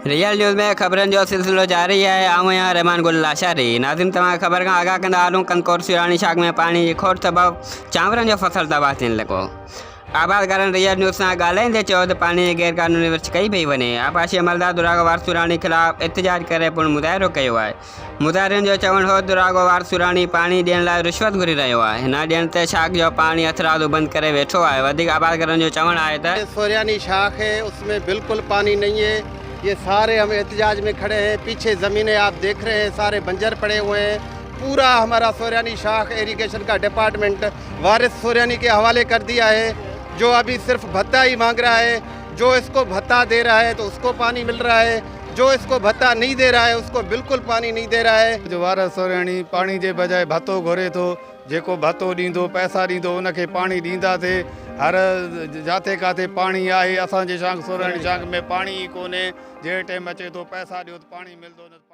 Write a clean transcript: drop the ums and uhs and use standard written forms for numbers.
Real news में ख़बरनि जो सिलसिलो जारी है। आऊं यहाँ रहमान गुल लाशारी। नाज़िम तव्हां ख़बर खां आगाह कंदा हलूं। कंदकोर सिराणी शाख में पाणी जी खोट सबबि चांवरनि जो फसल तबाह थियणु लॻो। आबादकारनि रियल न्यूज़ सां ॻाल्हाईंदे चयो त पाणी जी गैरकानूनी विर्छ कई पई वञे। आपाशी अमलदार दुरागो वार सुराणी ख़िलाफ़ एहतजाज करे पिणु मुज़ाहिरो कयो आहे। मुज़ाहिरनि जो चवणु हो दुरागो वार सुराणी पाणी ॾियण लाइ रिश्वत घुरी रहियो आहे। न ॾियण ते शाख जो पाणी हथरादू बंदि करे वेठो आहे। वधीक आबादकारनि जो चवणु आहे त सुरानी शाख है, उसमें बिल्कुल पानी नहीं है। ये सारे हम एहतजाज में खड़े हैं। पीछे ज़मीनें आप देख रहे हैं, सारे बंजर पड़े हुए हैं। पूरा हमारा सुरानी शाख इरिगेशन का डिपार्टमेंट वारिस सुरानी के हवाले कर दिया है, जो अभी सिर्फ भत्ता ही मांग रहा है। जो इसको भत्ता दे रहा है तो उसको पानी मिल रहा है, जो इसको भत्ता नहीं दे रहा है उसको बिल्कुल पानी नहीं दे रहा है। जो वारिस सुराणी पानी जे बजाय भत्तो घुरे थो, जेको भत्तो ॾींदो पैसा ॾींदो उनखे पाणी ॾींदासीं। हर जाते काथे पाणी आहे। असांजे शाख सुराणी शाख में पाणी ई कोन्हे। जंहिं टाइम अचे थो पैसा ॾियो त पाणी मिलंदो न।